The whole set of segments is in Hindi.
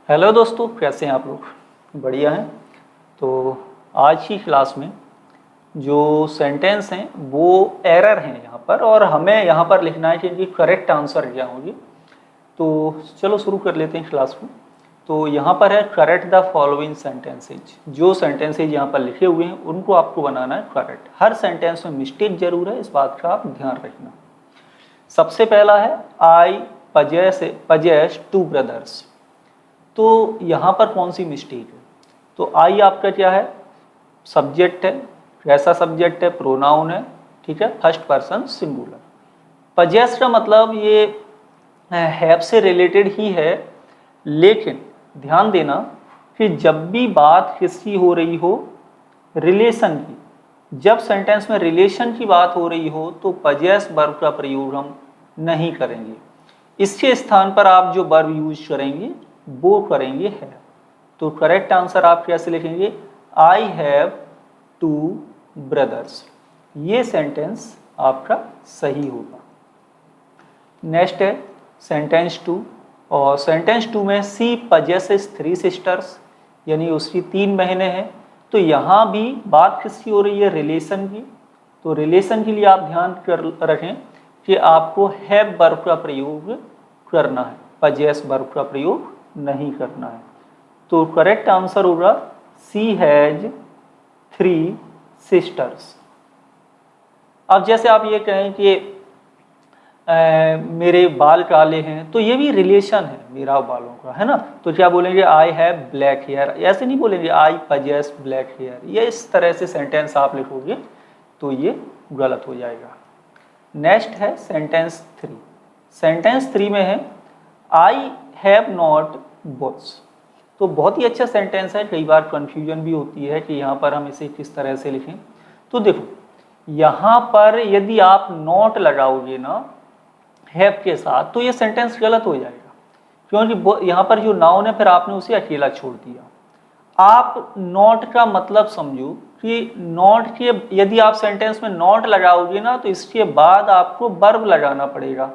हेलो दोस्तों, कैसे हैं आप लोग? बढ़िया हैं। तो आज की क्लास में जो सेंटेंस हैं वो एरर हैं यहाँ पर, और हमें यहाँ पर लिखना है कि इनकी करेक्ट आंसर क्या होगी। तो चलो शुरू कर लेते हैं क्लास को। तो यहाँ पर है करेक्ट द फॉलोइंग सेंटेंसेज। जो सेंटेंसेज यहाँ पर लिखे हुए हैं उनको आपको बनाना है करेक्ट। हर सेंटेंस में मिस्टेक जरूर है, इस बात का आप ध्यान रखना। सबसे पहला है आई पजेस टू ब्रदर्स। तो यहाँ पर कौन सी मिस्टेक है? तो आई आपका क्या है? सब्जेक्ट है। कैसा सब्जेक्ट है? प्रोनाउन है। ठीक है, फर्स्ट पर्सन सिंगुलर। पजेस का मतलब ये हैव से रिलेटेड ही है, लेकिन ध्यान देना कि जब भी बात किसकी हो रही हो, रिलेशन की, जब सेंटेंस में रिलेशन की बात हो रही हो तो पजेस वर्ब का प्रयोग हम नहीं करेंगे। इसके स्थान पर आप जो वर्ब यूज करेंगे वो करेंगे है। तो करेक्ट आंसर आप कैसे लिखेंगे? I have two brothers. ये सेंटेंस आपका सही होगा। नेक्स्ट है सेंटेंस 2, और सेंटेंस 2 में सी पजेसेस 3 सिस्टर्स, यानी उसकी 3 बहनें हैं। तो यहाँ भी बात किसकी हो रही है? रिलेशन की। तो रिलेशन के लिए आप ध्यान रखें कि आपको हैव वर्ब का प्रयोग करना है, पजेस वर्ब का प्रयोग नहीं करना है। तो करेक्ट आंसर होगा सी हैज 3 सिस्टर्स। अब जैसे आप ये कहें कि मेरे बाल काले हैं, तो ये भी रिलेशन है मेरा बालों का, है ना। तो क्या बोलेंगे? I have black hair. ऐसे नहीं बोलेंगे आई पजेस ब्लैक हेयर। ये इस तरह से सेंटेंस आप लिखोगे तो ये गलत हो जाएगा। नेक्स्ट है सेंटेंस 3। सेंटेंस 3 में है आई हैव नॉट बुक्स। तो बहुत ही अच्छा सेंटेंस है। कई बार कंफ्यूजन भी होती है कि यहाँ पर हम इसे किस तरह से लिखें। तो देखो, यहाँ पर यदि आप नॉट लगाओगे ना हैव के साथ, तो ये सेंटेंस गलत हो जाएगा, क्योंकि यहाँ पर जो नाउन है फिर आपने उसे अकेला छोड़ दिया। आप नॉट का मतलब समझो कि नॉट के, यदि आप सेंटेंस में नॉट लगाओगे ना तो इसके बाद आपको वर्ब लगाना पड़ेगा।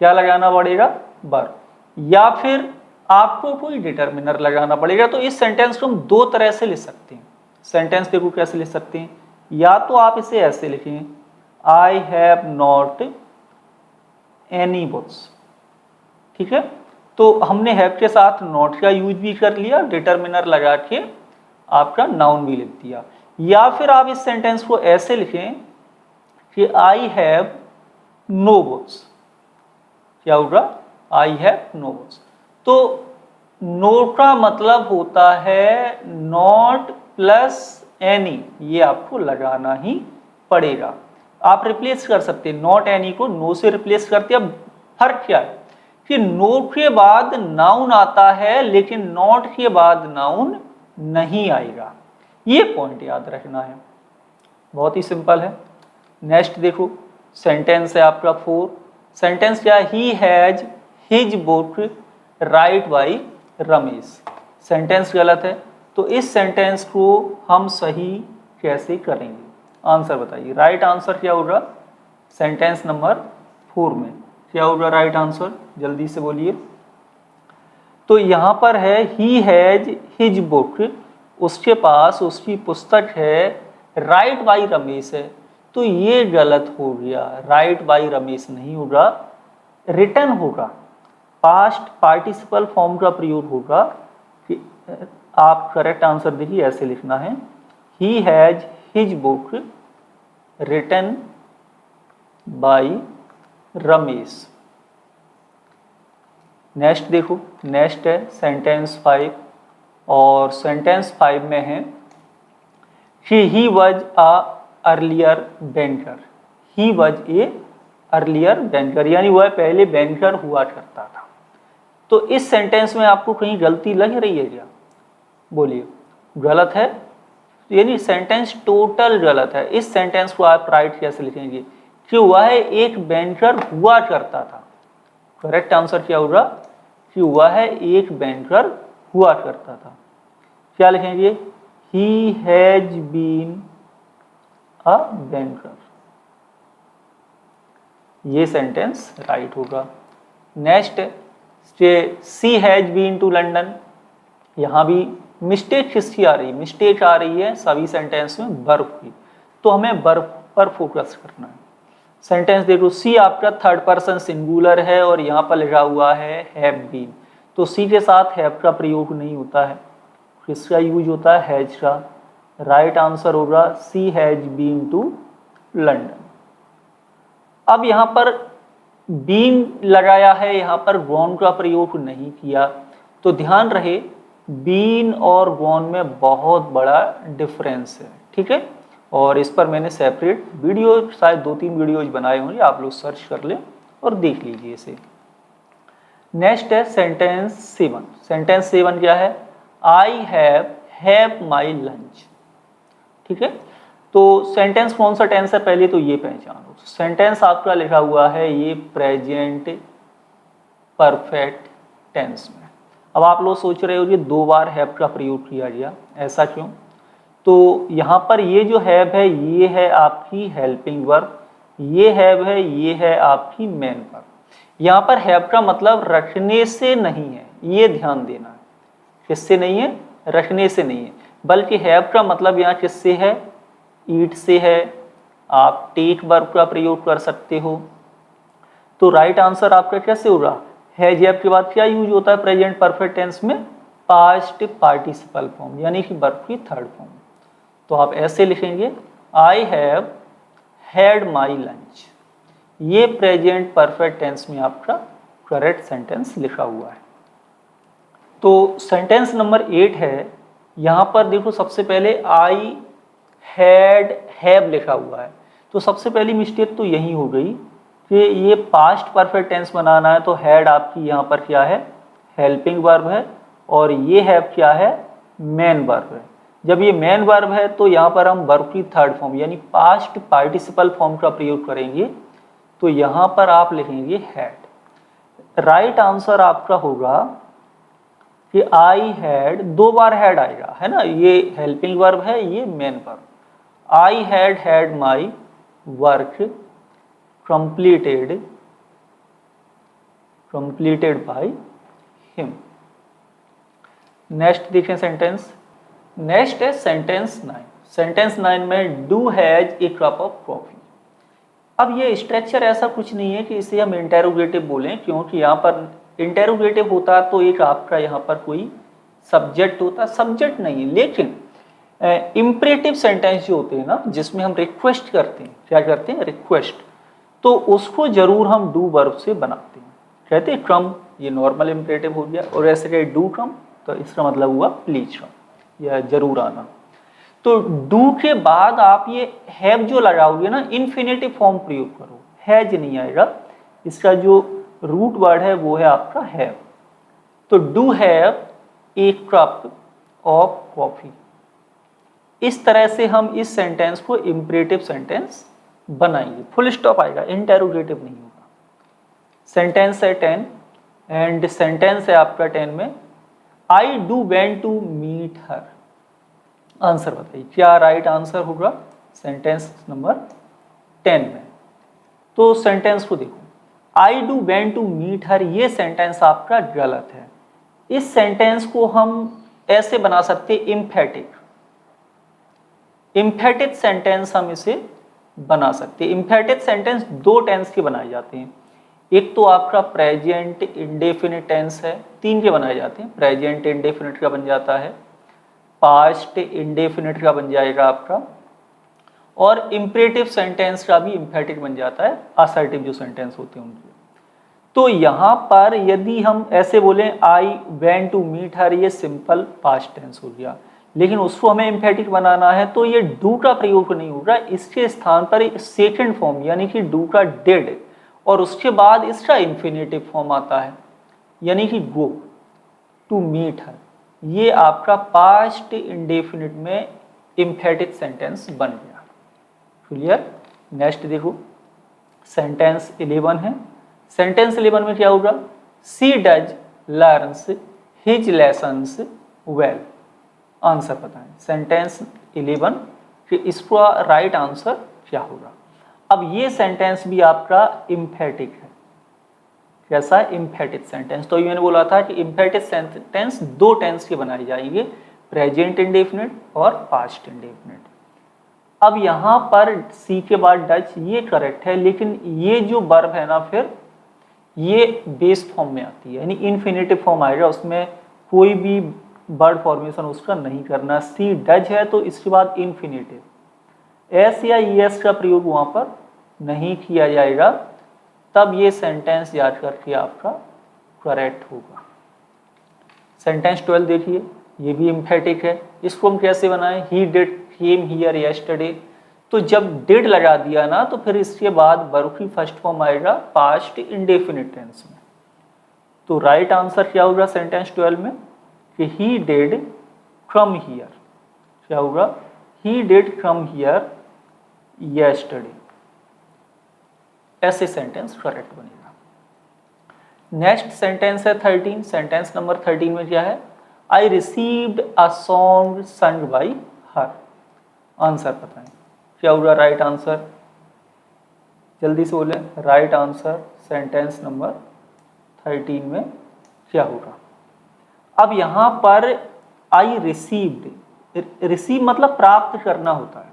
क्या लगाना पड़ेगा? वर्ब, या फिर आपको कोई डिटरमिनर लगाना पड़ेगा। तो इस सेंटेंस को हम 2 तरह से लिख सकते हैं। सेंटेंस देखो कैसे लिख सकते हैं। या तो आप इसे ऐसे लिखें, I have not any books. ठीक है, तो हमने हैव के साथ नॉट का यूज भी कर लिया, डिटरमिनर लगा के आपका नाउन भी लिख दिया। या फिर आप इस सेंटेंस को ऐसे लिखें कि आई हैव नो बुक्स। क्या होगा? I have no books. तो नो का मतलब होता है नॉट प्लस एनी, ये आपको लगाना ही पड़ेगा। आप रिप्लेस कर सकते हैं नॉट एनी को नो से रिप्लेस करते हैं। अब फर्क क्या है कि नो के बाद नाउन आता है लेकिन नॉट के बाद नाउन नहीं आएगा। ये पॉइंट याद रखना है, बहुत ही सिंपल है। नेक्स्ट देखो, सेंटेंस है आपका 4। सेंटेंस क्या है? He has his book right by Ramesh. Sentence गलत है, तो इस सेंटेंस को हम सही कैसे करेंगे? आंसर बताइए। राइट आंसर क्या होगा? सेंटेंस नंबर 4 में क्या होगा राइट आंसर? जल्दी से बोलिए। तो यहाँ पर है ही हैज हिज बुक, उसके पास उसकी पुस्तक है, राइट बाई रमेश है। तो ये गलत हो गया, राइट बाई रमेश नहीं होगा, रिटन होगा। पास्ट पार्टिसिपल फॉर्म का प्रयोग होगा। कि आप करेक्ट आंसर देखिए, ऐसे लिखना है, he has his book written by Ramesh. Next देखो, नेक्स्ट है सेंटेंस 5, और सेंटेंस 5 में है he was a earlier banker. He was a earlier banker, यानी वह पहले बैंकर हुआ करता था। तो इस सेंटेंस में आपको कहीं गलती लग रही है क्या? बोलिए। गलत है, यानी सेंटेंस टोटल गलत है। इस सेंटेंस को आप राइट कैसे लिखेंगे कि वह एक बैंकर हुआ करता था। करेक्ट आंसर क्या होगा कि वह एक बैंकर हुआ करता था। क्या लिखेंगे? He has been a banker. ये सेंटेंस राइट होगा। Next, she has been to London. यहाँ भी मिस्टेक किसकी आ रही है, मिस्टेक आ रही है सभी सेंटेंस में वर्ब की, तो हमें वर्ब पर फोकस करना है। सेंटेंस देखो, सी आपका थर्ड पर्सन सिंगुलर है और यहाँ पर लिखा हुआ है हैव बीन, तो सी के साथ हैव का प्रयोग नहीं होता है, किसका यूज होता है, हैज का। राइट आंसर होगा सी हैज बीन टू लंदन। अब यहाँ पर बीन लगाया है, यहाँ पर गॉन का प्रयोग नहीं किया, तो ध्यान रहे बीन और गॉन में बहुत बड़ा डिफरेंस है, ठीक है। और इस पर मैंने सेपरेट वीडियो, शायद 2-3 वीडियोज बनाए होंगे, आप लोग सर्च कर लें और देख लीजिए इसे। नेक्स्ट है सेंटेंस 7। सेंटेंस 7 क्या है, आई हैव माई लंच, ठीक है। तो सेंटेंस कौन सा टेंस है पहले तो ये पहचानो। सेंटेंस आपका लिखा हुआ है ये प्रेजेंट परफेक्ट टेंस में। अब आप लोग सोच रहे हो कि 2 बार हैव का प्रयोग किया गया, ऐसा क्यों? तो यहाँ पर ये जो हैव है ये है आपकी हेल्पिंग वर्ब, ये हैव है ये है आपकी मेन वर्ब। यहाँ पर हैव का मतलब रखने से नहीं है, ये ध्यान देना है। किससे नहीं है, रखने से नहीं है, बल्कि हैव का मतलब यहाँ किससे है, ईट से है। आप टेक वर्ब का प्रयोग कर सकते हो। तो राइट आंसर आपका कैसे होगा, हैज हैव के बाद क्या यूज होता है प्रेजेंट परफेक्ट टेंस में, पास्ट पार्टिसिपल फॉर्म, यानी कि वर्ब की थर्ड फॉर्म। तो आप ऐसे लिखेंगे I have had my lunch, ये प्रेजेंट परफेक्ट टेंस में आपका करेक्ट सेंटेंस लिखा हुआ है। तो सेंटेंस नंबर 8 है, यहाँ पर देखो सबसे पहले आई हैड हैव लिखा हुआ है, तो सबसे पहली मिस्टेक तो यही हो गई कि ये पास्ट परफेक्ट टेंस बनाना है, तो हैड आपकी यहाँ पर क्या है, हेल्पिंग वर्ब है, और ये हैव क्या है, मेन वर्ब है। जब ये मेन वर्ब है तो यहाँ पर हम वर्ब की थर्ड फॉर्म यानी पास्ट पार्टिसिपल फॉर्म का प्रयोग करेंगे, तो यहाँ पर आप लिखेंगे हैड। राइट आंसर आपका होगा कि आई हैड, 2 बार हैड आएगा, है ना, ये हेल्पिंग वर्ब है, ये main verb. I had my work completed by him। Next देखें सेंटेंस, नेक्स्ट है सेंटेंस 9। सेंटेंस 9 में do has a cup of coffee. अब ये स्ट्रक्चर ऐसा कुछ नहीं है कि इसे हम इंटेरोगेटिव बोलें, क्योंकि यहाँ पर इंटेरोगेटिव होता तो एक आपका यहाँ पर कोई सब्जेक्ट होता, सब्जेक्ट नहीं है, लेकिन इम्परेटिव सेंटेंस जो होते हैं ना, जिसमें हम रिक्वेस्ट करते हैं, क्या करते हैं, रिक्वेस्ट, तो उसको जरूर हम डू वर्ब से बनाते हैं। कहते हैं कम, ये नॉर्मल इम्परेटिव हो गया, और ऐसे कहे डू कम तो इसका मतलब हुआ प्लीज कम या जरूर आना। तो डू के बाद आप ये हैव जो लगाओगे ना, इन्फिनेटिव फॉर्म प्रयोग करो, हैज नहीं आएगा, इसका जो रूट वर्ड है वो है आपका हैव। तो do have a cup of coffee. इस तरह से हम इस सेंटेंस को इम्परेटिव सेंटेंस बनाएंगे, फुल स्टॉप आएगा, इंटेरोगेटिव नहीं होगा। सेंटेंस है 10 एंड सेंटेंस है आपका 10 में I do went to meet her. Answer बताइए क्या राइट आंसर होगा सेंटेंस नंबर 10 में। तो सेंटेंस को देखो, I do went to meet her, ये सेंटेंस आपका गलत है। इस सेंटेंस को हम ऐसे बना सकते इम्फेटिक, इम्फेटिक सेंटेंस हम इसे बना सकते हैं। इम्फेटिक सेंटेंस 2 टेंस के बनाए जाते हैं, एक तो आपका प्रेजेंट इंडेफिनिट टेंस है, 3 के बनाए जाते हैं। प्रेजेंट इंडेफिनिट का बन जाता है, पास्ट इंडेफिनिट का बन जाएगा आपका, और इम्परेटिव सेंटेंस का भी इम्फेटिक बन जाता है, असर्टिव जो सेंटेंस होते हैं उनके। तो यहाँ पर यदि हम ऐसे बोलें I went to meet her, ये सिंपल पास्ट टेंस हो गया, लेकिन उसको हमें इम्फेटिक बनाना है तो ये डू का प्रयोग नहीं होगा, इसके स्थान पर सेकंड फॉर्म यानी कि डू का डेड, और उसके बाद इसका इन्फिनेटिव फॉर्म आता है यानी कि गो टू मीट हर। ये आपका पास्ट इंडेफिनिट में इम्फेटिक सेंटेंस बन गया। क्लियर? नेक्स्ट देखो सेंटेंस 11 है। सेंटेंस 11 में क्या होगा, she does learns his lessons well. Answer बताएं सेंटेंस 11 कि इसका राइट आंसर क्या होगा। अब ये सेंटेंस भी आपका इम्फेटिक है, कैसा इम्फेटिक सेंटेंस। तो ये मैंने बोला था कि इम्फेटिक सेंटेंस दो टेंस के बनाए जाएंगे, प्रेजेंट इंडेफिनिट और पास्ट इंडेफिनिट। अब यहाँ पर सी के बाद डच ये करेक्ट है, लेकिन ये जो वर्ब है ना फिर ये बेस फॉर्म में आती है, यानी इन्फिनेटिव फॉर्म आएगा, उसमें कोई भी वर्ड फॉर्मेशन उसका नहीं करना। सी डज है तो इसके बाद इन्फिनेटिव, एस या ईएस का प्रयोग वहाँ पर नहीं किया जाएगा, तब ये सेंटेंस याद करके आपका करेक्ट होगा। सेंटेंस 12 देखिए, ये भी एम्फेटिक है। इसको हम कैसे बनाएं, he did came here yesterday. तो जब डिड लगा दिया ना तो फिर इसके बाद वर्ब की फर्स्ट फॉर्म आएगा पास्ट इंडेफिनिट टेंस में। तो राइट आंसर क्या होगा सेंटेंस 12 में कि ही डिड कम हियर, क्या होगा, he did come here yesterday. ऐसे सेंटेंस करेक्ट बनेगा। नेक्स्ट सेंटेंस है 13, सेंटेंस नंबर 13 में क्या है, आई रिसीव्ड अ सॉन्ग संग बाई हर। आंसर बताएं क्या होगा राइट आंसर, जल्दी से बोले राइट आंसर सेंटेंस नंबर 13 में क्या होगा। अब यहाँ पर आई रिसीव्ड, रिसीव मतलब प्राप्त करना होता है,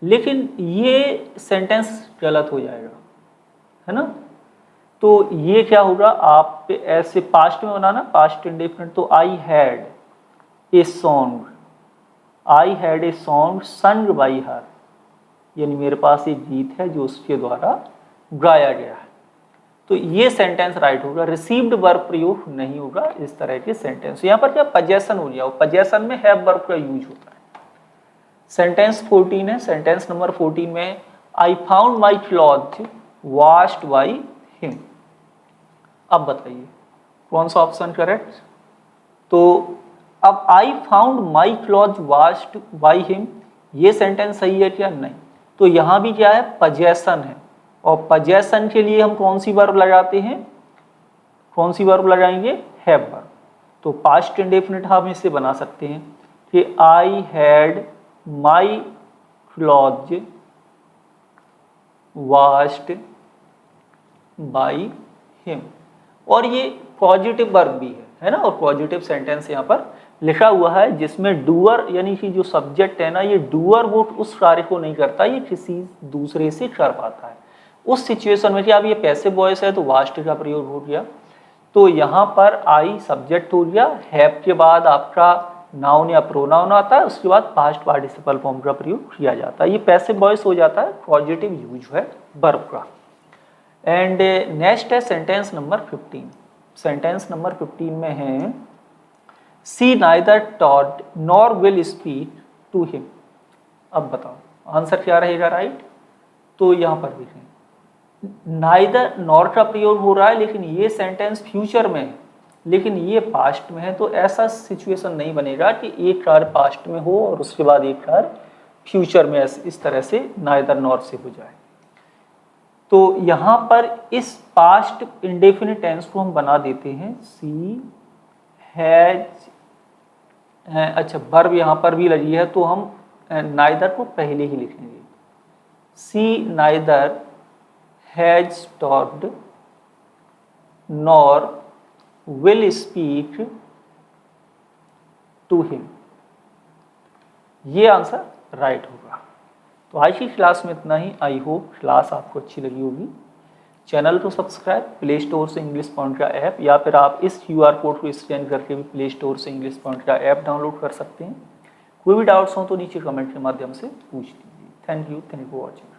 लेकिन ये सेंटेंस गलत हो जाएगा, है ना। तो ये क्या होगा, आप ऐसे पास्ट में बनाना, पास्ट इंडेफिनिट। तो I had a song, I had a song संग बाई हर, यानी मेरे पास एक गीत है जो उसके द्वारा गाया गया है। तो ये सेंटेंस राइट होगा, रिसीव्ड वर्ब प्रयोग नहीं होगा इस तरह के सेंटेंस। यहाँ पर क्या पजेशन हो गया, पजेशन में हैव वर्ब का यूज होता है। सेंटेंस 14 है, सेंटेंस नंबर 14 में I found my cloth washed by him. अब बताइए कौन सा ऑप्शन करेक्ट। तो अब I found my cloth washed by him, ये सेंटेंस सही है क्या, नहीं। तो यहाँ भी क्या है, पजेशन है, और पजेशन के लिए हम कौन सी वर्ब लगाते हैं, कौन सी वर्ब लगाएंगे, हैव वर्ब। तो पास्ट इंडेफिनिट हम इसे बना सकते हैं कि I had my cloth washed by him, और ये पॉजिटिव वर्ब भी है ना, और पॉजिटिव सेंटेंस यहाँ पर लिखा हुआ है जिसमें डूअर यानी कि जो सब्जेक्ट है ना, ये डूअर वो उस कार्य को नहीं करता, ये किसी दूसरे से कर पाता है। उस सिचुएशन में कि अब ये पैसिव वॉइस है तो वास्ट का प्रयोग हो गया। तो यहाँ पर आई सब्जेक्ट हो गया, हैव के बाद आपका नाउन या प्रोनाउन आता है, उसके बाद पास्ट पार्टिसिपल फॉर्म का प्रयोग किया जाता है। ये पैसिव वॉइस हो जाता है, पॉजिटिव यूज है वर्ब का। एंड नेक्स्ट है सेंटेंस नंबर 15। सेंटेंस नंबर 15 में है she neither taught nor will speak to him. अब बताओ आंसर क्या रहेगा राइट। तो यहाँ पर देखें नाइदर नॉर का प्रयोग हो रहा है, लेकिन ये सेंटेंस फ्यूचर में है, लेकिन ये पास्ट में है। तो ऐसा सिचुएशन नहीं बनेगा कि एक कार्य पास्ट में हो और उसके बाद एक कार्य फ्यूचर में इस तरह से नाइदर नॉर से हो जाए। तो यहाँ पर इस पास्ट इंडेफिनिट टेंस को हम बना देते हैं सी हैज, अच्छा वर्ब यहाँ पर भी लगी है तो हम नाइदर को पहले ही लिख लेंगे, she neither has talked nor will speak to him. ये आंसर राइट होगा। तो आज की क्लास में इतना ही। आई होप क्लास आपको अच्छी लगी होगी। चैनल को सब्सक्राइब, प्ले स्टोर से इंग्लिश पॉइंट का ऐप, या फिर आप इस QR कोड को स्कैन करके भी प्ले स्टोर से इंग्लिश पॉइंट का ऐप डाउनलोड कर सकते हैं। कोई भी डाउट्स हो तो नीचे कमेंट के माध्यम से पूछ लीजिए। Thank you for watching.